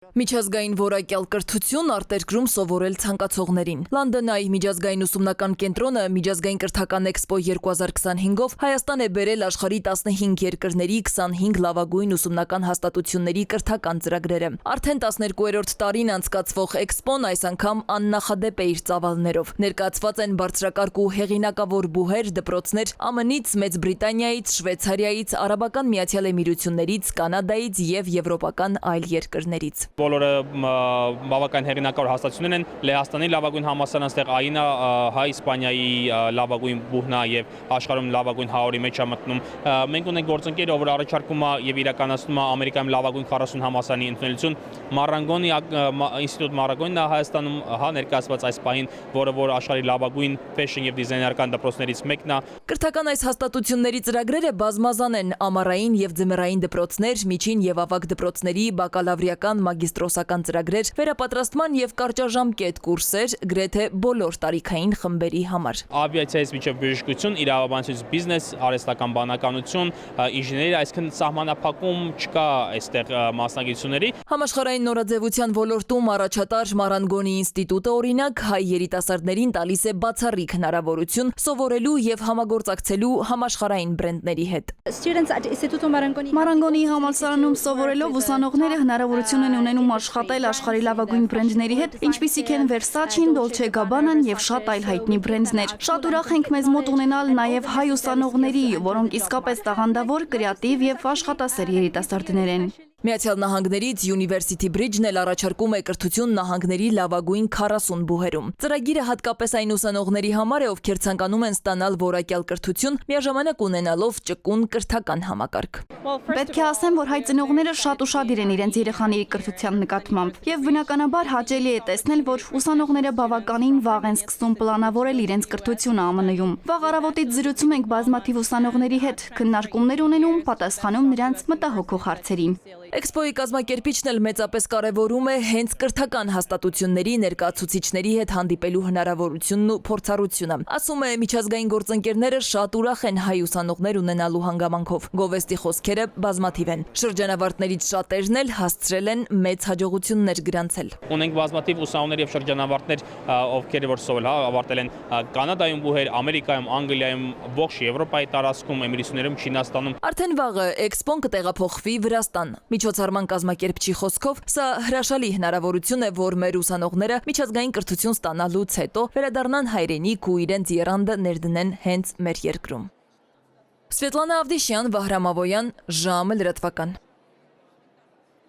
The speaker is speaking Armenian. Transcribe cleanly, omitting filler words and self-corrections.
Միջազգային որակյալ կրթություն արտերկրում սովորել ցանկացողներին։ Լանդոնայի միջազգային ուսումնական կենտրոնը միջազգային կրթական էքսպո 2025-ով Հայաստան է բերել աշխարհի 15 երկրների 25 լավագույն ուսումնական հաստատությունների կրթական ծրագրերը։ Արդեն 12-րդ տարին անցկացվող էքսպոն այս անգամ աննախադեպ է իր ծավալներով։ Ներկայացված են բարձրակարգ ու հեղինակավոր բուհեր, դպրոցներ ԱՄՆ-ից, Մեծ Բրիտանիայից, Շվեյցարիայից, Արաբական Միացյալ Էմիրություններից, Կանադայից եւ եվրոպական այլ երկրներից։ Բոլորը բավական հեղինակավոր հաստատություններ են, Լեհաստանի լավագույն համալսարանը, այստեղ ԱԻՆ-ը, Հայ Իսպանիայի լավագույն բուհն է եւ աշխարհում լավագույն 100-ի մեջ է մտնում։ Մենք ունենք գործընկեր, ով առաջարկում է եւ իրականացնում է Ամերիկայում լավագույն 40 համալսարանի ընդունելություն, Մարանգոնի ինստիտուտ Մարանգոնն է Հայաստանում, ներկայացված այս պահին, որ աշխարհի լավագույն ֆեշն եւ դիզայներական դպրոցներից մեկն է։ Կրթական այս հաստատությունների ծրագրերը բազմազան են՝ ամառային եւ ձմեռային դպրոցներ, միջին եւ ավագ դպրոցների բակալավրիական, մագիստրոսական ծրագրեր, վերապատրաստման եւ կարճաժամկետ կուրսեր, գրեթե բոլոր տարիքային խմբերի համար։ Ավիացիայից մինչև բժշկություն, իրավաբանությունից բիզնես, արհեստական բանականություն, ինժեներիա, այսինքն սահմանափակում չկա այստեղ մասնագիտությունների։ Համաշխարհային նորաձևության ոլորտում առաջատար Մարանգոնի ինստիտուտը օրինակ հայ երիտասարդներին տալիս է բացառիկ հնարավորություն սովորելու եւ համագործակցելու համաշխարհային բրենդների հետ։ Մարանգոնի համալսարանում սովորելով ուսանողները հնարավորություն են ունենում աշխատել աշխարհի լավագույն բրենդների հետ, ինչպիսիք են Versace-ն, Dolce & Gabbana-ն եւ շատ այլ հայտնի բրենդներ։ Շատ ուրախ ենք մեզ մոտ ունենալ նաեւ հայ ուսանողների, որոնք իսկապես տաղանդավոր, կրեատիվ եւ աշխատասեր երիտասարդներ են։ Միացյալ Նահանգներից University Bridge-ն էլ առաջարկում է կրթություն նահանգների լավագույն 40 բուհերում։ Ծրագիրը հատկապես այն ուսանողների համար է, ովքեր ցանկանում են ստանալ որակյալ կրթություն, միաժամանակ ունենալով ճկուն կրթական համակարգ։ Պետք է ասեմ, որ հայ ծնողները շատ ուշադիր են իրենց երեխաների կրթության նկատմամբ, եւ բնականաբար հաճելի է տեսնել, որ ուսանողները բավականին վաղ են սկսում պլանավորել իրենց կրթությունը ԱՄՆ-ում։ Վաղ առավոտից զրուցում ենք բազմաթիվ ուսանողների հետ, քննարկումներ ունենում, պատասխանում նրանց մտահոգող հարցերին։ Էքսպոյի կազմակերպիչն էլ մեծապես կարևորում է հենց կրթական հաստատությունների ներկայացուցիչների հետ հանդիպելու հնարավորությունն ու փորձառությունը։ Ասում է, միջազգային գործընկերները շատ ուրախ են հայ ուսանողներ ունենալու հանգամանքով։ Գովեստի խոսքերը բազմաթիվ են։ Շրջանավարտներից շատերն էլ հասցրել են մեծ հաջողություններ գրանցել։ Ունենք բազմաթիվ ուսանողներ եւ շրջանավարտներ, ովքեր որ ավարտել են Կանադայում բուհեր, Ամերիկայում, Անգլիայում, ողջ Եվրոպայի տարածքում, Էմիրություններում, Չինաստանում։ Արդեն վաղը էքսպոն կտեղափոխվի Վրաստան։ Միջոցառման կազմակերպչի խոսքով, սա հրաշալի հնարավորություն է, որ մեր ուսանողները միջազգային կրթություն ստանալուց հետո վերադառնան հայրենիք ու իրենց եռանդը ներդնեն հենց մեր երկրում։ Սվետլանա Ավդիշյան, Վահրամ Ավոյան, ժամը լրատվական։